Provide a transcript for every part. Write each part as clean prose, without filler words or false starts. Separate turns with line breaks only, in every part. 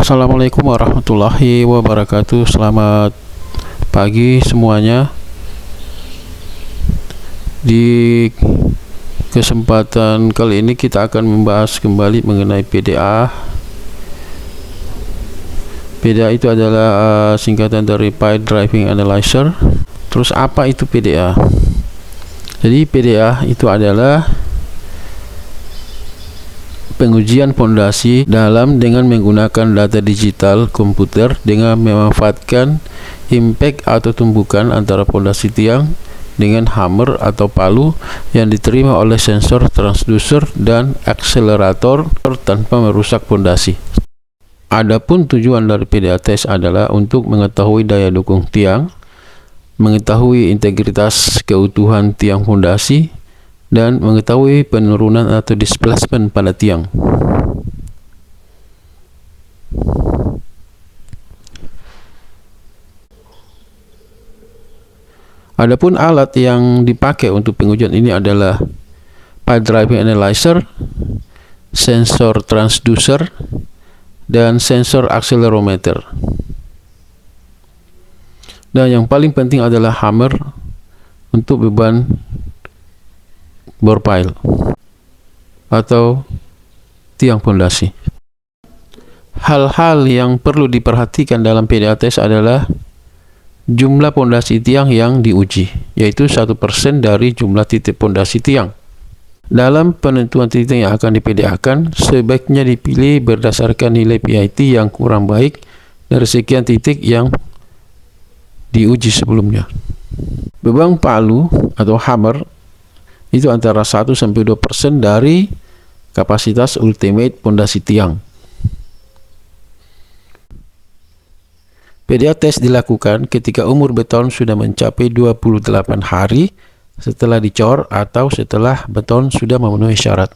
Assalamualaikum warahmatullahi wabarakatuh. Selamat pagi semuanya. Di kesempatan kali ini kita akan membahas kembali mengenai PDA. PDA itu adalah singkatan dari Pile Driving Analyzer. Terus apa itu PDA? Jadi PDA itu adalah pengujian fondasi dengan menggunakan data digital komputer dengan memanfaatkan impact atau tumbukan antara fondasi tiang dengan hammer atau palu yang diterima oleh sensor transducer dan akselerator tanpa merusak fondasi. Adapun tujuan dari PDA test adalah untuk mengetahui daya dukung tiang, mengetahui integritas keutuhan tiang fondasi, dan mengetahui penurunan atau displacement pada tiang. Adapun alat yang dipakai untuk pengujian ini adalah Pile Driving Analyzer, sensor transducer, dan sensor accelerometer. Dan yang paling penting adalah hammer untuk beban bore pile atau tiang fondasi. Hal-hal yang perlu diperhatikan dalam PDA test adalah jumlah fondasi tiang yang diuji, yaitu 1% dari jumlah titik fondasi tiang. Dalam penentuan titik yang akan di-PDA-kan, sebaiknya dipilih berdasarkan nilai PIT yang kurang baik dari sekian titik yang diuji sebelumnya. Beban palu atau hammer itu antara 1-2% dari kapasitas ultimate fondasi tiang. PDA test dilakukan ketika umur beton sudah mencapai 28 hari setelah dicor atau setelah beton sudah memenuhi syarat.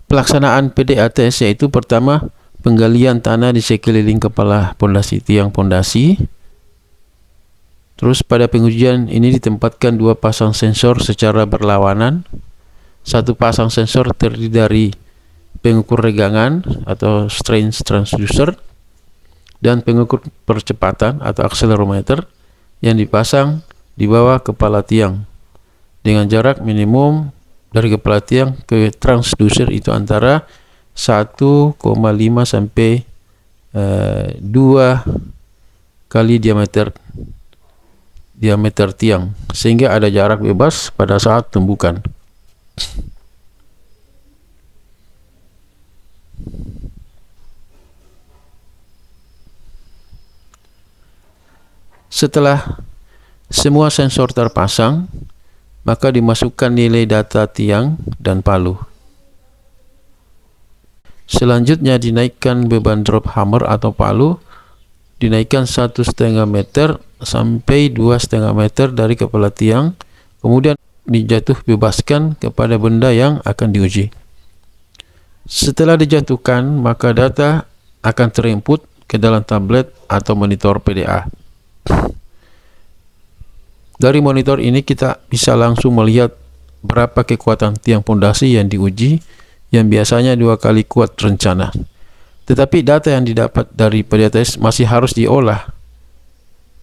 Pelaksanaan PDA test yaitu pertama, penggalian tanah di sekeliling kepala fondasi tiang fondasi. Terus pada pengujian ini ditempatkan 2 pasang sensor secara berlawanan. 1 pasang sensor terdiri dari pengukur regangan atau strain transducer dan pengukur percepatan atau accelerometer yang dipasang di bawah kepala tiang dengan jarak minimum dari kepala tiang ke transducer itu antara 1,5 sampai 2 kali diameter tiang, sehingga ada jarak bebas pada saat tumbukan. Setelah semua sensor terpasang, maka dimasukkan nilai data tiang dan palu. Selanjutnya dinaikkan beban drop hammer atau palu, dinaikkan 1,5 meter sampai 2,5 meter dari kepala tiang, kemudian dijatuh bebaskan kepada benda yang akan diuji. Setelah dijatuhkan, maka data akan terinput ke dalam tablet atau monitor PDA. Dari monitor ini kita bisa langsung melihat berapa kekuatan tiang fondasi yang diuji, yang biasanya 2 kali kuat rencana. Tetapi data yang didapat dari PDA test masih harus diolah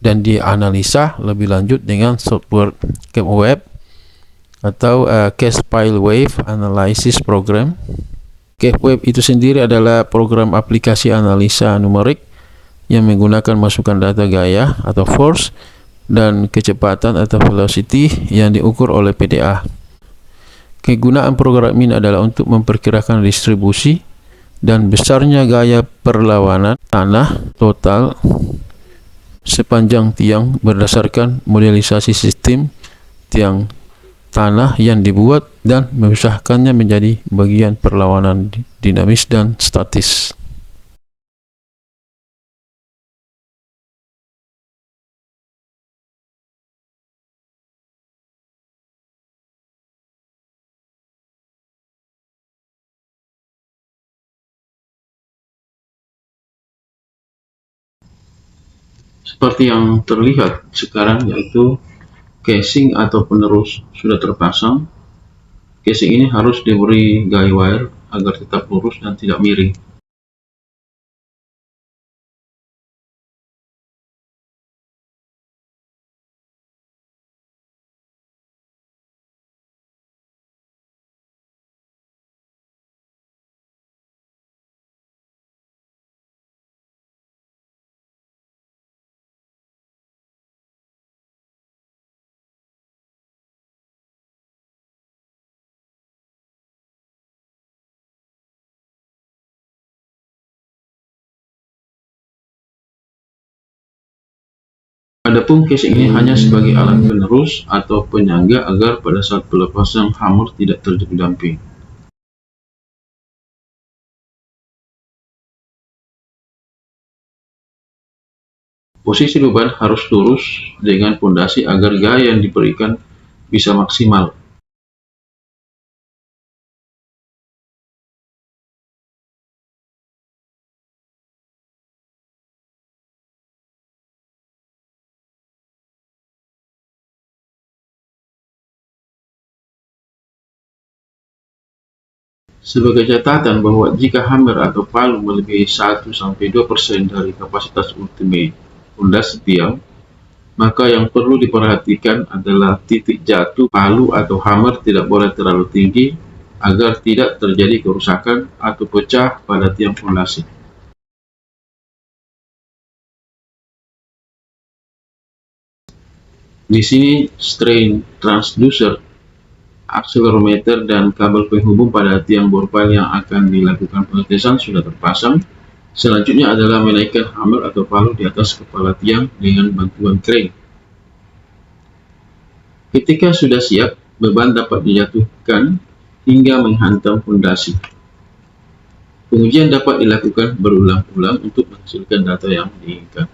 dan dianalisa lebih lanjut dengan software CAPWAVE atau Case Pile Wave Analysis Program. CAPWAVE itu sendiri adalah program aplikasi analisa numerik yang menggunakan masukan data gaya atau force dan kecepatan atau velocity yang diukur oleh PDA. Kegunaan program ini adalah untuk memperkirakan distribusi dan besarnya gaya perlawanan tanah total sepanjang tiang berdasarkan modelisasi sistem tiang tanah yang dibuat dan memisahkannya menjadi bagian perlawanan dinamis dan statis. Seperti yang terlihat sekarang, yaitu casing atau penerus sudah terpasang. Casing ini harus diberi guy wire agar tetap lurus dan tidak miring.
Adapun casing ini hanya sebagai alat penerus atau penyangga agar pada saat pelepasan hammer tidak terjadi dumping. Posisi beban harus lurus dengan pondasi agar gaya yang diberikan bisa maksimal. Sebagai catatan bahwa jika hammer atau palu melebihi 1-2% dari kapasitas ultimate pondasi tiang, maka yang perlu diperhatikan adalah titik jatuh palu atau hammer tidak boleh terlalu tinggi agar tidak terjadi kerusakan atau pecah pada tiang fondasi. Di sini strain transducer, akselerometer, dan kabel penghubung pada tiang bor pile yang akan dilakukan pengetesan sudah terpasang. Selanjutnya adalah menaikkan hammer atau palu di atas kepala tiang dengan bantuan crane. Ketika sudah siap, beban dapat dijatuhkan hingga menghantam fondasi. Pengujian dapat dilakukan berulang-ulang untuk menghasilkan data yang diinginkan.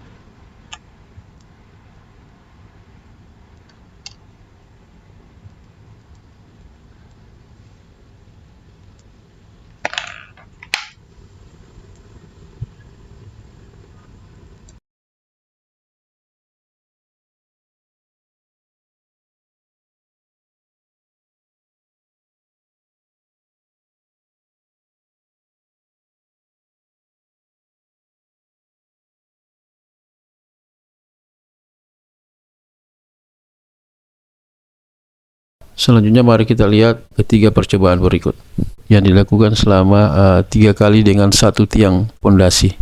Selanjutnya mari kita lihat ketiga percobaan berikut yang dilakukan selama 3 kali dengan satu tiang pondasi.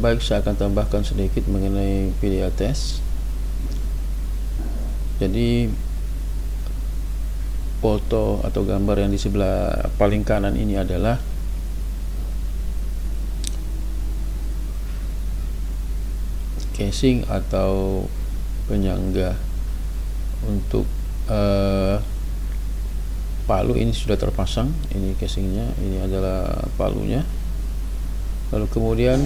Baik, saya akan tambahkan sedikit mengenai PDA test. Jadi foto atau gambar yang di sebelah paling kanan ini adalah casing atau penyangga untuk palu. Ini sudah terpasang, ini casingnya, ini adalah palunya. Lalu kemudian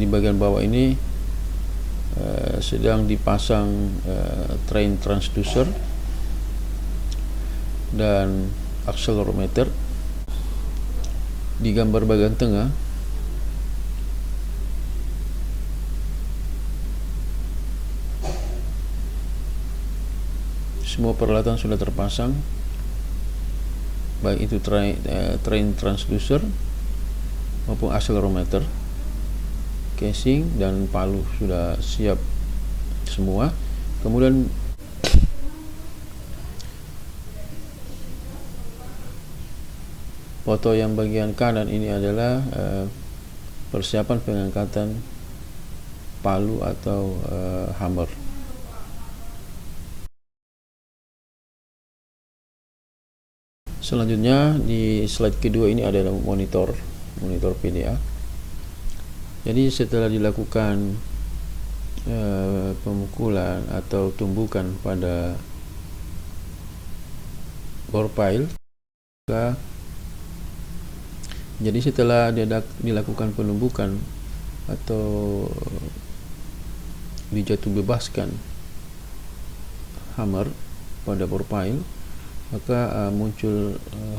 di bagian bawah ini sedang dipasang train transducer dan akselerometer. Di gambar bagian tengah semua peralatan sudah terpasang, baik itu train transducer maupun akselerometer, casing dan palu sudah siap semua. Kemudian foto yang bagian kanan ini adalah persiapan pengangkatan palu atau hammer. Selanjutnya di slide kedua ini adalah monitor PDA. Jadi setelah dilakukan pemukulan atau tumbukan pada bore pile, jadi setelah dilakukan penumbukan atau dijatuh bebaskan hammer pada bore pile, maka muncul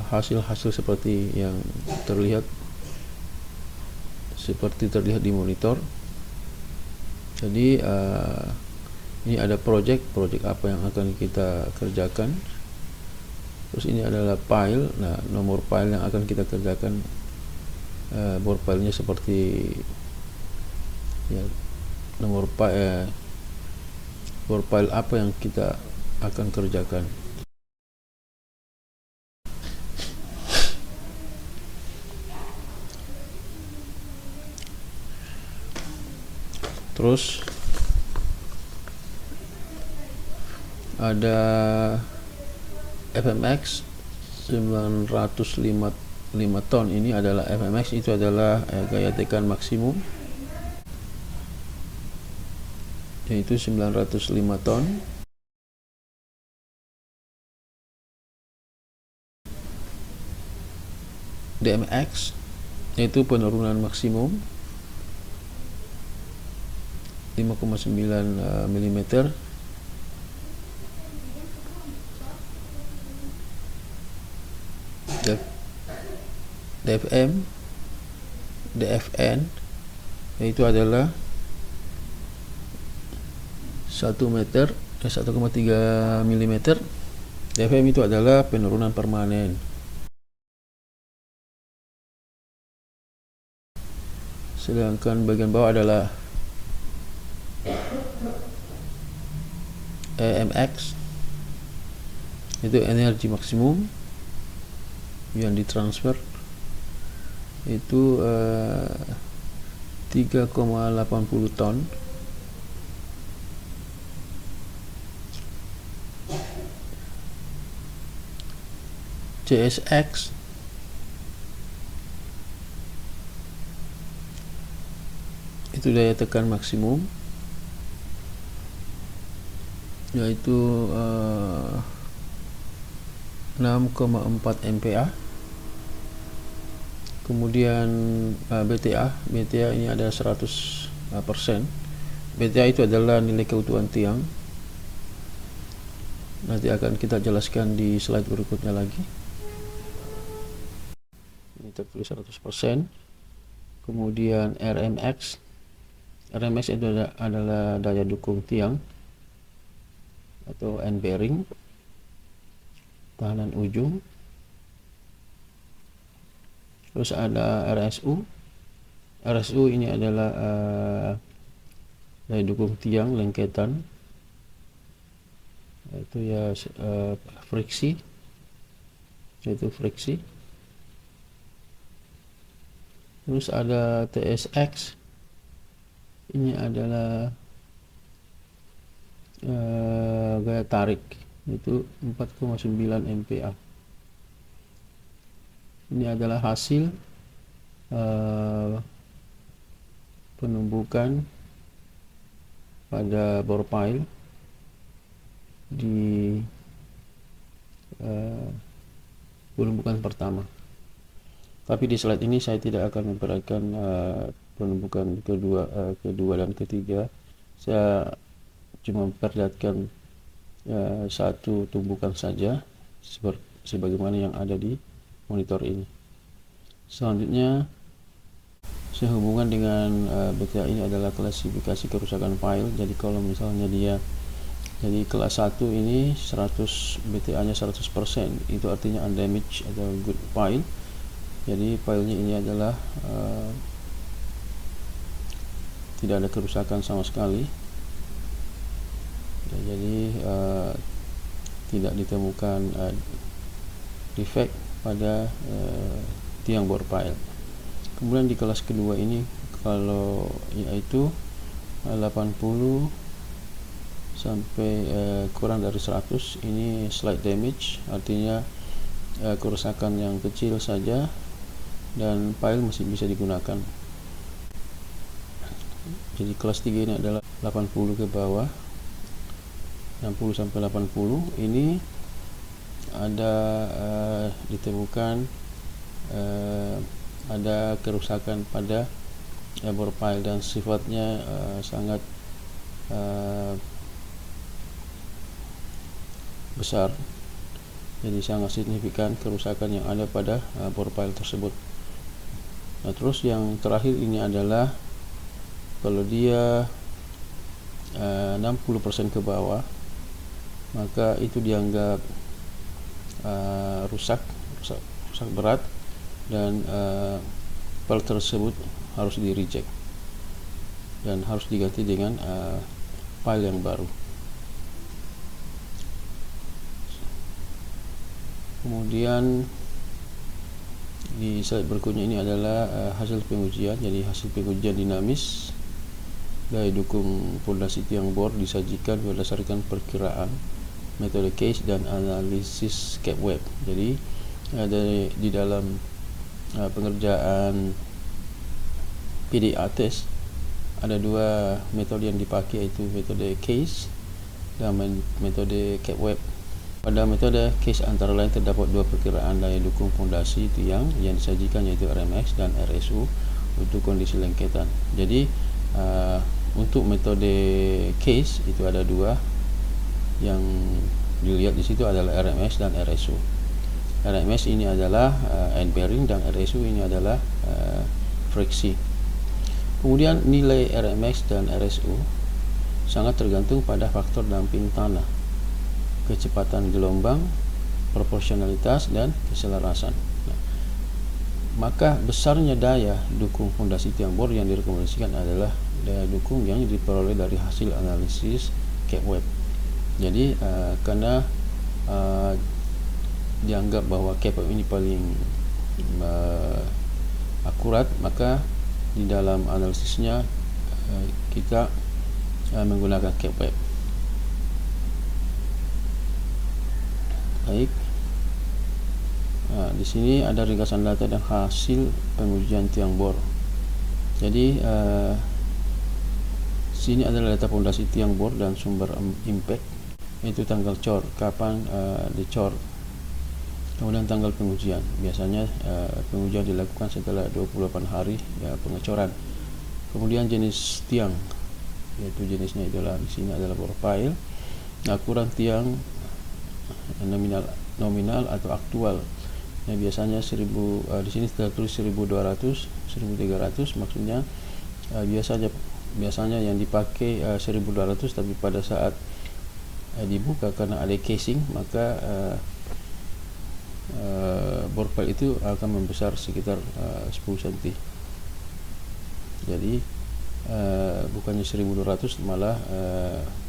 hasil-hasil seperti yang terlihat di monitor. Jadi ini ada project apa yang akan kita kerjakan. Terus ini adalah file. Nah, nomor file yang akan kita kerjakan, bore filenya seperti ya, nomor bore file apa yang kita akan kerjakan. Terus ada FMX 905 ton. Ini adalah FMX, itu adalah gaya tekan maksimum, yaitu 905 ton. DMX yaitu penurunan maksimum 5,9 mm. DFN yaitu adalah 1 meter 1,3 mm. DFM itu adalah penurunan permanen. Sedangkan bagian bawah adalah EMX, itu energi maksimum yang ditransfer, itu 3,80 ton. CSX itu daya tekan maksimum, yaitu 6,4 MPa. Kemudian BTA ini ada 100%. BTA itu adalah nilai keutuhan tiang. Nanti akan kita jelaskan di slide berikutnya lagi. Ini tertulis 100%. Kemudian RMX itu adalah daya dukung tiang atau end bearing, tahanan ujung. Terus ada RSU ini adalah daya dukung tiang lengketan, yaitu friksi. Terus ada TSX, ini adalah gaya tarik, itu 4,9 MPa. Ini adalah hasil penumbukan pada bore pile di penumbukan pertama. Tapi di slide ini saya tidak akan memperlihatkan penumbukan kedua dan ketiga. Saya cuma memperlihatkan satu tumbukan saja sebagaimana yang ada di monitor ini. Selanjutnya sehubungan dengan BTA ini adalah klasifikasi kerusakan file. Jadi kalau misalnya dia jadi kelas 1 ini 100 BTA nya 100%, itu artinya undamaged atau good file. Jadi filenya ini adalah tidak ada kerusakan sama sekali. Jadi tidak ditemukan defect pada tiang bore pile. Kemudian di kelas kedua ini, kalau yaitu 80 sampai kurang dari 100. Ini slight damage, artinya kerusakan yang kecil saja dan file masih bisa digunakan. Jadi kelas 3 ini adalah 80 ke bawah, 60 sampai 80. Ini ada ditemukan ada kerusakan pada bore file dan sifatnya sangat besar, jadi sangat signifikan kerusakan yang ada pada bore file tersebut. Nah, terus yang terakhir ini adalah kalau dia 60% ke bawah, maka itu dianggap rusak berat dan file tersebut harus di reject dan harus diganti dengan file yang baru. Kemudian di slide berikutnya ini adalah hasil pengujian. Jadi hasil pengujian dinamis daya dukung pondasi tiang bor disajikan berdasarkan perkiraan metode case dan analisis cap web. Jadi di dalam pengerjaan PDA test ada dua metode yang dipakai, yaitu metode case dan metode cap web. Pada metode case antara lain terdapat dua perkiraan daya dukung fondasi tiang yang disajikan, yaitu RMX dan RSU untuk kondisi lengketan. Jadi untuk metode case itu ada dua yang dilihat di situ adalah RMX dan RSU. RMX ini adalah end bearing dan RSU ini adalah friksi. Kemudian nilai RMX dan RSU sangat tergantung pada faktor damping tanah, kecepatan gelombang, proporsionalitas, dan keselarasan. Nah, maka besarnya daya dukung fondasi tiang bor yang direkomendasikan adalah daya dukung yang diperoleh dari hasil analisis cap web. Jadi karena dianggap bahwa cap web ini paling akurat, maka di dalam analisisnya kita menggunakan cap web. Baik, di sini ada ringkasan data dan hasil pengujian tiang bor. Jadi sini adalah data fondasi tiang bor dan sumber impact, yaitu tanggal cor, kapan dicor, kemudian tanggal pengujian. Biasanya pengujian dilakukan setelah 28 hari pengecoran. Kemudian jenis tiang, yaitu jenisnya itulah di sini adalah bore pile. Ukuran tiang nominal atau aktual. Nah, biasanya di sini tertulis 1200, 1300, maksudnya biasanya yang dipakai 1200, tapi pada saat dibuka karena ada casing, maka bore pile itu akan membesar sekitar 10 cm. Jadi bukannya 1200, malah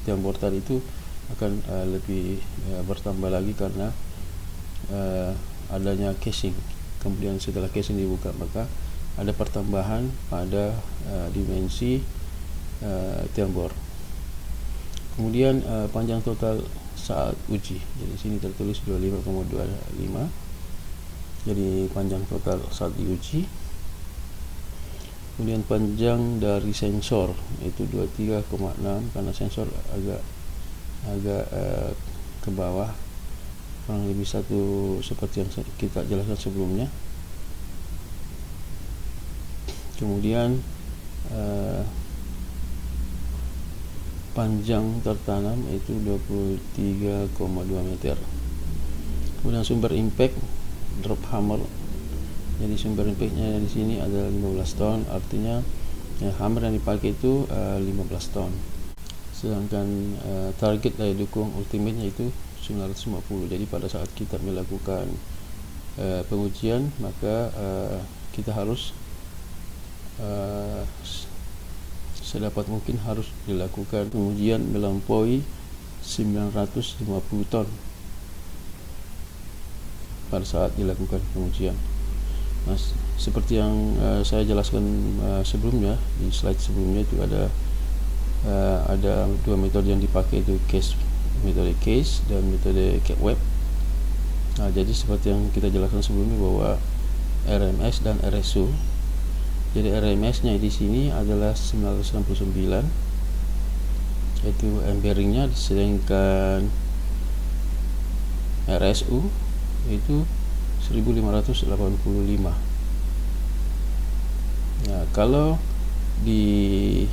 tiang bor tadi itu akan lebih bertambah lagi karena adanya casing. Kemudian setelah casing dibuka, maka ada pertambahan pada dimensi tiang bor. Kemudian panjang total saat uji. Jadi sini tertulis 25,25. Jadi panjang total saat diuji. Kemudian panjang dari sensor itu 23,6, karena sensor agak ke bawah, kurang lebih satu seperti yang kita jelaskan sebelumnya. Kemudian panjang tertanam itu 23,2 meter. Kemudian sumber impact drop hammer. Jadi sumber impactnya di sini adalah 15 ton, artinya hammer yang dipakai itu 15 ton. Sedangkan target daya dukung ultimate-nya itu 950. Jadi pada saat kita melakukan pengujian, maka kita harus sedapat mungkin harus dilakukan pengujian melampaui 950 ton pada saat dilakukan pengujian. Nah, seperti yang saya jelaskan sebelumnya, di slide sebelumnya itu ada ada dua metode yang dipakai, itu metode case dan metode CAPWeb. Jadi seperti yang kita jelaskan sebelumnya bahwa RMS dan RSU. Jadi RMS-nya di sini adalah 969, yaitu M-bearing-nya, sedangkan RSU itu 1585. Kalau di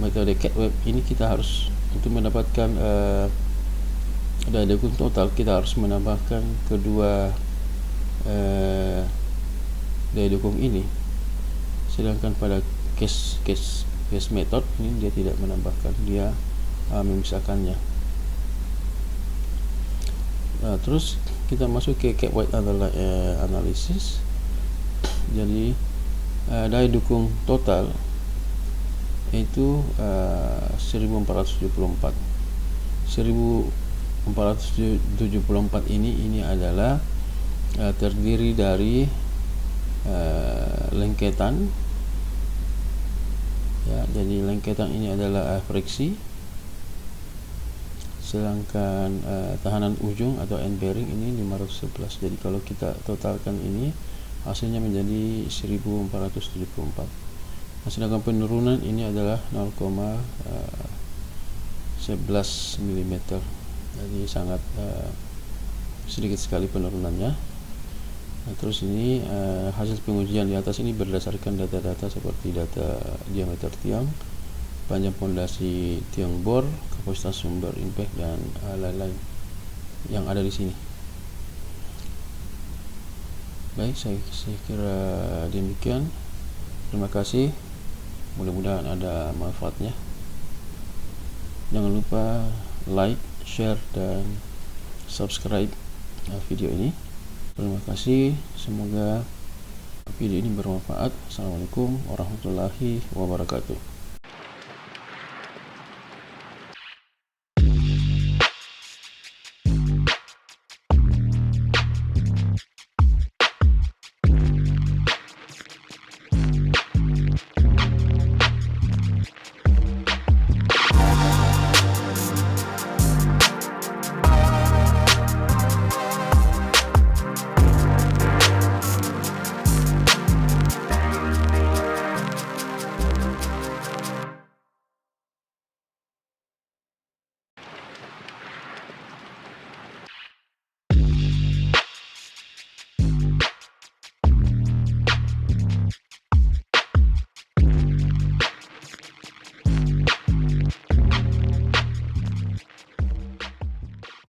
metode CAPWeb ini kita harus, untuk mendapatkan daya dukung total, kita harus menambahkan kedua daya dukung ini, sedangkan pada case method ini dia tidak menambahkan, dia memisahkannya. Terus kita masuk ke CAPWeb analysis. Jadi daya dukung total itu 1474. 1474 ini adalah terdiri dari lengketan, ya. Jadi lengketan ini adalah friksi, sedangkan tahanan ujung atau end bearing ini 511. Jadi kalau kita totalkan ini, hasilnya menjadi 1474. Sedangkan penurunan ini adalah 0,11 mm. Jadi sangat sedikit sekali penurunannya. Terus ini hasil pengujian di atas ini berdasarkan data-data seperti data diameter tiang, panjang pondasi tiang bor, kapasitas sumber impact, dan lain-lain yang ada di sini. Baik, saya kira demikian. Terima kasih. Mudah-mudahan ada manfaatnya. Jangan lupa like, share, dan subscribe video ini. Terima kasih. Semoga video ini bermanfaat. Assalamualaikum warahmatullahi wabarakatuh.